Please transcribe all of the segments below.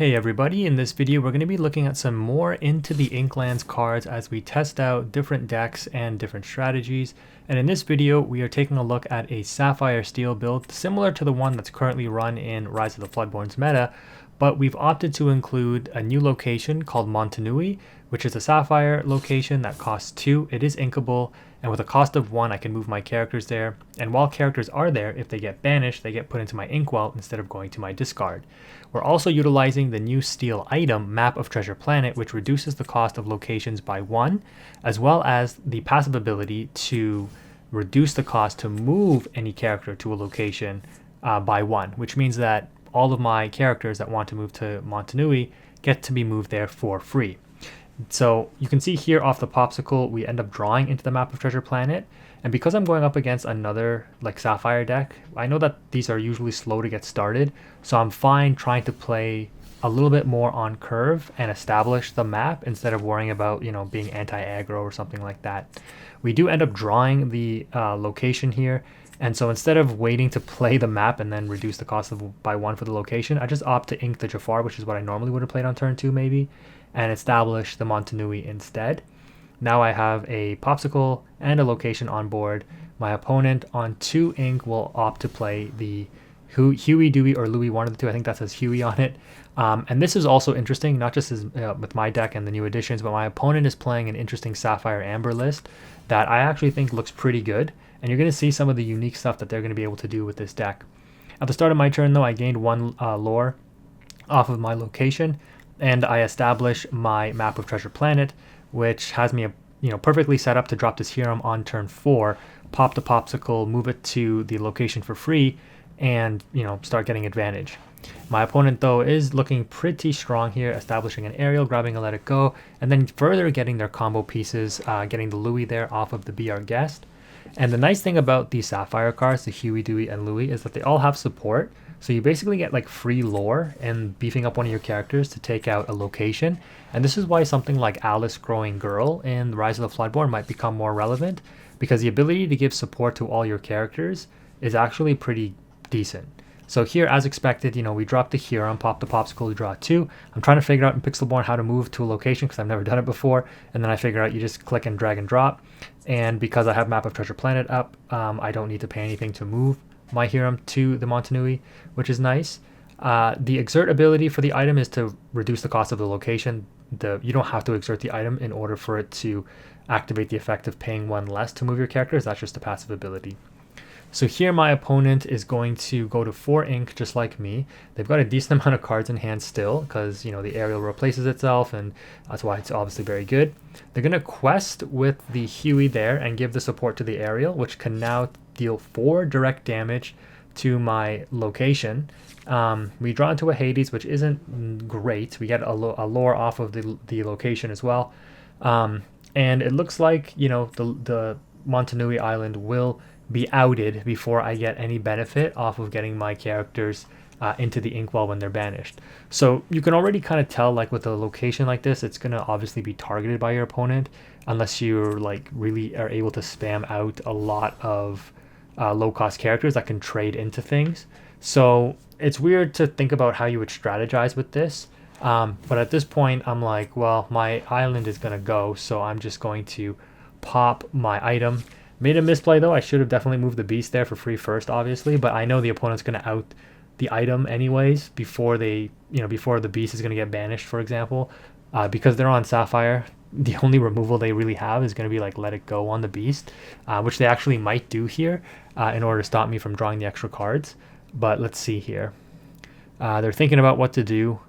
Hey everybody, in this video we're going to be looking at some more Into the Inklands cards as we test out different decks and different strategies. And in this video we are taking a look at a Sapphire Steel build similar to the one that's currently run in Rise of the Floodborn's meta, but we've opted to include a new location called MONTUNUI, which is a Sapphire location that costs 2, it is inkable, and with a cost of 1 I can move my characters there, and while characters are there, if they get banished, they get put into my inkwell instead of going to my discard. We're also utilizing the new steel item, Map of Treasure Planet, which reduces the cost of locations by 1, as well as the passive ability to reduce the cost to move any character to a location by 1, which means that all of my characters that want to move to MONTUNUI get to be moved there for free. So you can see here off the popsicle, we end up drawing into the Map of Treasure Planet. And because I'm going up against another like Sapphire deck, I know that these are usually slow to get started. So I'm fine trying to play a little bit more on curve and establish the map instead of worrying about, being anti-aggro or something like that. We do end up drawing the location here. And so instead of waiting to play the map and then reduce the cost by 1 for the location, I just opt to ink the Jafar, which is what I normally would have played on turn 2 maybe, and establish the MONTUNUI instead. Now I have a popsicle and a location on board. My opponent on 2 ink will opt to play the Huey, Dewey, or Louie, one of the two. I think that says Huey on it. And this is also interesting, not just with my deck and the new additions, but my opponent is playing an interesting Sapphire Amber list that I actually think looks pretty good. And you're going to see some of the unique stuff that they're going to be able to do with this deck. At the start of my turn, though, I gained 1 lore off of my location, and I establish my Map of Treasure Planet, which has me perfectly set up to drop this Hiram on turn 4, pop the popsicle, move it to the location for free, and start getting advantage. My opponent, though, is looking pretty strong here, establishing an aerial, grabbing a Let It Go, and then further getting their combo pieces, getting the Louie there off of the Be Our Guest. And the nice thing about these Sapphire cards, the Huey, Dewey, and Louie, is that they all have support. So you basically get like free lore and beefing up one of your characters to take out a location. And this is why something like Alice Growing Girl in Rise of the Floodborn might become more relevant, because the ability to give support to all your characters is actually pretty decent. So here, as expected, we drop the Huron, pop the popsicle to draw 2. I'm trying to figure out in Pixelborn how to move to a location because I've never done it before. And then I figure out you just click and drag and drop. And because I have Map of Treasure Planet up, I don't need to pay anything to move my Hiram to the MONTUNUI, which is nice. The exert ability for the item is to reduce the cost of the location. You don't have to exert the item in order for it to activate the effect of paying 1 less to move your characters. That's just a passive ability. So here my opponent is going to go to 4 ink just like me. They've got a decent amount of cards in hand still because the aerial replaces itself, and that's why it's obviously very good. They're going to quest with the Huey there and give the support to the aerial, which can now deal 4 direct damage to my location. We draw into a Hades, which isn't great. We get a lore off of the location as well. And it looks like the MONTUNUI Island will be outed before I get any benefit off of getting my characters into the inkwell when they're banished. So you can already kind of tell, like with a location like this, it's going to obviously be targeted by your opponent unless you're like really are able to spam out a lot of low cost characters that can trade into things. So it's weird to think about how you would strategize with this. But at this point, I'm like, well, my island is going to go, so I'm just going to pop my item. Made a misplay though. I should have definitely moved the beast there for free first, obviously, but I know the opponent's going to out the item anyways before before the beast is going to get banished, for example. Because they're on Sapphire, the only removal they really have is going to be like Let It Go on the beast, which they actually might do here in order to stop me from drawing the extra cards. But let's see here. They're thinking about what to do.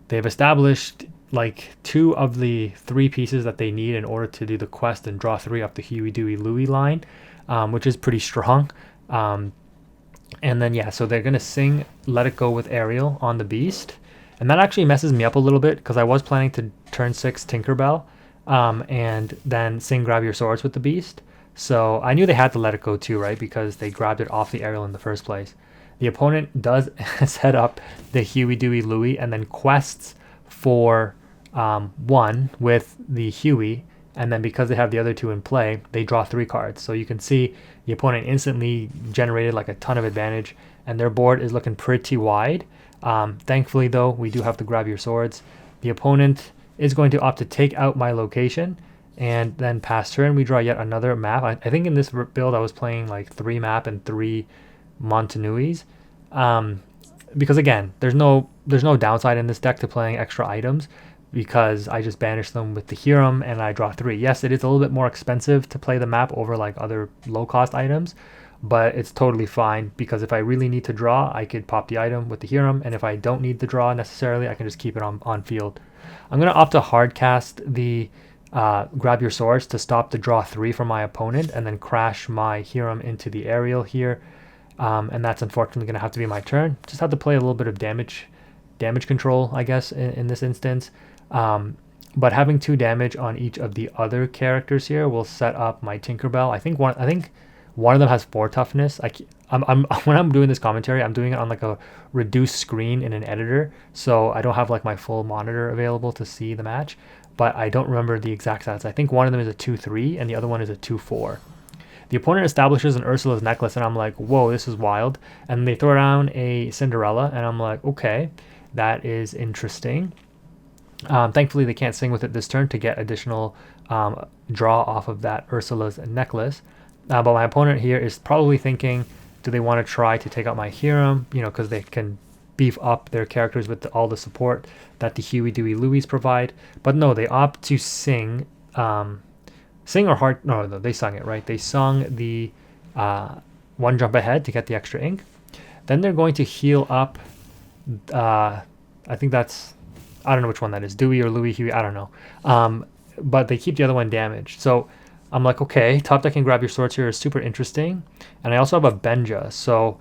They've established like 2 of the 3 pieces that they need in order to do the quest and draw 3 up the Huey, Dewey, Louie line, which is pretty strong. And then, yeah, so they're going to sing Let It Go with Ariel on the beast. And that actually messes me up a little bit because I was planning to turn 6 Tinkerbell and then sing Grab Your Swords with the beast. So I knew they had to let it go too, right? Because they grabbed it off the Ariel in the first place. The opponent does set up the Huey, Dewey, Louie and then quests for 1 with the Huey, and then because they have the other 2 in play, they draw 3 cards. So you can see the opponent instantly generated like a ton of advantage, and their board is looking pretty wide. Thankfully, though, we do have to grab your swords. The opponent is going to opt to take out my location, and then pass turn, we draw yet another map. I think in this build I was playing like 3 map and 3 Montunuis. Because again, there's no downside in this deck to playing extra items, because I just banish them with the Hiram and I draw 3. Yes, it is a little bit more expensive to play the map over like other low cost items, but it's totally fine, because if I really need to draw, I could pop the item with the Hiram, and if I don't need the draw necessarily, I can just keep it on field. I'm going to opt to hard cast the grab your swords to stop the draw 3 from my opponent, and then crash my Hiram into the aerial here. And that's unfortunately going to have to be my turn. Just have to play a little bit of damage control, I guess, in this instance. But having 2 damage on each of the other characters here will set up my Tinkerbell. I think one of them has 4 toughness. When I'm doing this commentary, I'm doing it on like a reduced screen in an editor, so I don't have like my full monitor available to see the match. But I don't remember the exact stats. I think one of them is a 2-3 and the other one is a 2-4. The opponent establishes an Ursula's necklace, and I'm like, whoa, this is wild. And they throw down a Cinderella, and I'm like, okay, that is interesting. Thankfully, they can't sing with it this turn to get additional draw off of that Ursula's necklace. But my opponent here is probably thinking, do they want to try to take out my Hiram? You know, because they can beef up their characters with all the support that the Huey, Dewey, Louie provide. But no, they opt to sing. Sing or hard? No, they sung it, right? They sung the 1 jump ahead to get the extra ink. Then they're going to heal up. I think that's, I don't know which one that is, Dewey or Louie, Huey, I don't know. But they keep the other one damaged. So I'm like, okay, top deck and grab your swords here is super interesting. And I also have a Benja. So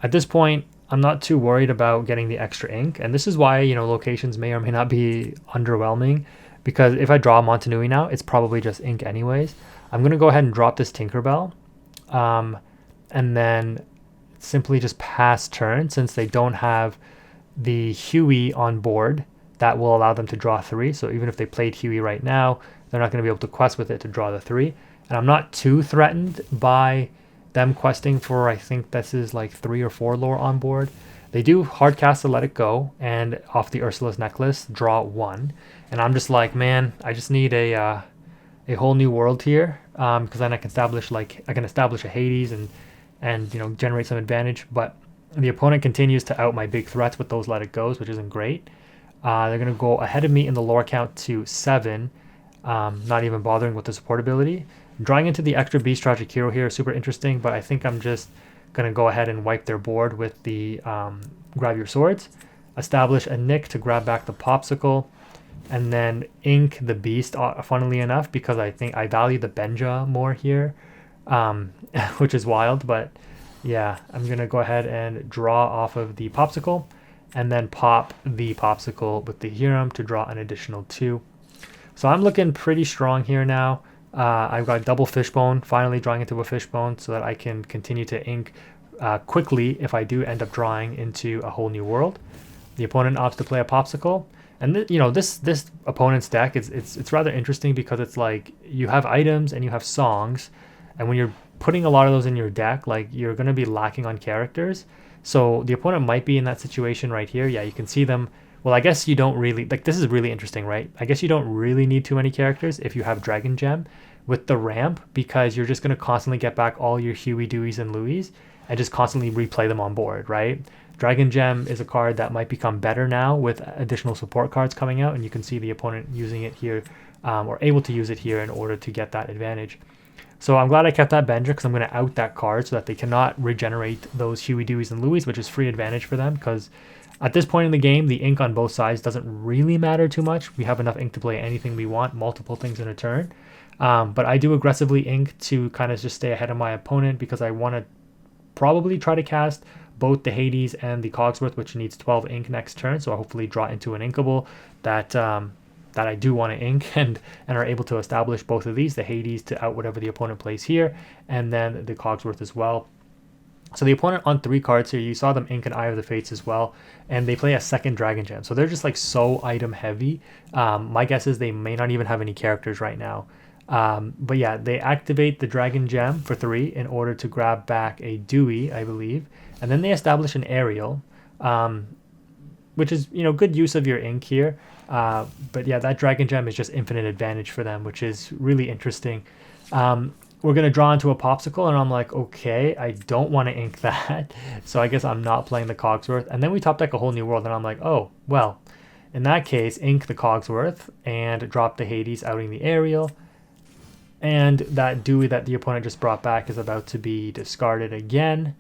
at this point, I'm not too worried about getting the extra ink. And this is why, you know, locations may or may not be underwhelming, because if I draw Montanui now, it's probably just ink anyways. I'm going to go ahead and drop this Tinkerbell. And then simply just pass turn, since they don't have the Huey on board. That will allow them to draw 3. So even if they played Huey right now, they're not going to be able to quest with it to draw the 3. And I'm not too threatened by them questing for, I think this is like 3 or 4 lore on board. They do hard cast to let it go, and off the Ursula's necklace, draw 1. And I'm just like, man, I just need a whole new world here, because then I can establish a Hades and you know, generate some advantage. But the opponent continues to out my big threats with those let it goes, which isn't great. They're going to go ahead of me in the lore count to 7, not even bothering with the support ability. Drawing into the extra Beast Tragic Hero here is super interesting, but I think I'm just going to go ahead and wipe their board with the grab your swords, establish a Nick to grab back the Popsicle, and then ink the Beast, funnily enough, because I think I value the Benja more here, which is wild. But yeah, I'm going to go ahead and draw off of the Popsicle, and then pop the Popsicle with the Hiram to draw an additional 2. So I'm looking pretty strong here now. I've got double Fishbone, finally drawing into a Fishbone so that I can continue to ink quickly if I do end up drawing into a whole new world. The opponent opts to play a Popsicle. And you know, this opponent's deck, it's rather interesting, because it's like you have items and you have songs, and when you're putting a lot of those in your deck, like, you're going to be lacking on characters. So the opponent might be in that situation right here. Yeah, you can see them. Well, I guess you don't really, like, this is really interesting, right? I guess you don't really need too many characters if you have Dragon Gem with the ramp, because you're just going to constantly get back all your Huey, Deweys, and Louis and just constantly replay them on board, right? Dragon Gem is a card that might become better now with additional support cards coming out, and you can see the opponent using it here, or able to use it here in order to get that advantage. So I'm glad I kept that Benja, because I'm going to out that card so that they cannot regenerate those Huey, Deweys, and Louis, which is free advantage for them, because at this point in the game, the ink on both sides doesn't really matter too much. We have enough ink to play anything we want, multiple things in a turn. But I do aggressively ink to kind of just stay ahead of my opponent, because I want to probably try to cast both the Hades and the Cogsworth, which needs 12 ink next turn. So I'll hopefully draw into an inkable that I do want to ink, and are able to establish both of these, the Hades to out whatever the opponent plays here, and then the Cogsworth as well. So the opponent on 3 cards here, you saw them ink an Eye of the Fates as well, and they play a second Dragon Gem. So they're just like so item heavy. My guess is they may not even have any characters right now. But yeah, they activate the Dragon Gem for 3 in order to grab back a Dewey, I believe. And then they establish an Aerial. which is, you know, good use of your ink here. But yeah, that Dragon Gem is just infinite advantage for them, which is really interesting. We're going to draw into a Popsicle, and I'm like, okay, I don't want to ink that. So I guess I'm not playing the Cogsworth. And then we top deck a whole new world, and I'm like, oh, well, in that case, ink the Cogsworth and drop the Hades, outing the Ariel. And that Dewey that the opponent just brought back is about to be discarded again.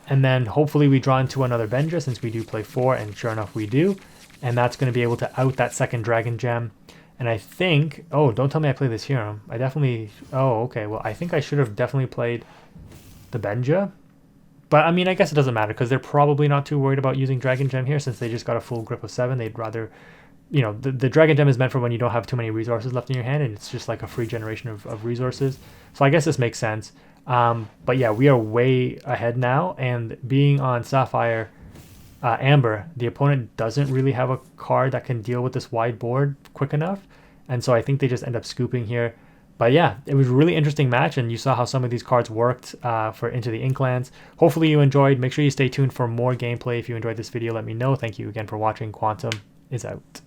And then hopefully we draw into another Vendra, since we do play 4, and sure enough we do. And that's going to be able to out that second Dragon Gem. And I think, oh, don't tell me I play this hero. I definitely, oh, okay. Well, I think I should have definitely played the Benja. But I mean, I guess it doesn't matter, because they're probably not too worried about using Dragon Gem here, since they just got a full grip of 7. They'd rather, you know, the Dragon Gem is meant for when you don't have too many resources left in your hand, and it's just like a free generation of resources. So I guess this makes sense. But yeah, we are way ahead now, and being on Sapphire, Amber, the opponent doesn't really have a card that can deal with this wide board quick enough, and so I think they just end up scooping here. But yeah, it was a really interesting match, and you saw how some of these cards worked for Into the Inklands. Hopefully you enjoyed. Make sure you stay tuned for more gameplay. If you enjoyed this video, let me know. Thank you again for watching. Quantum is out.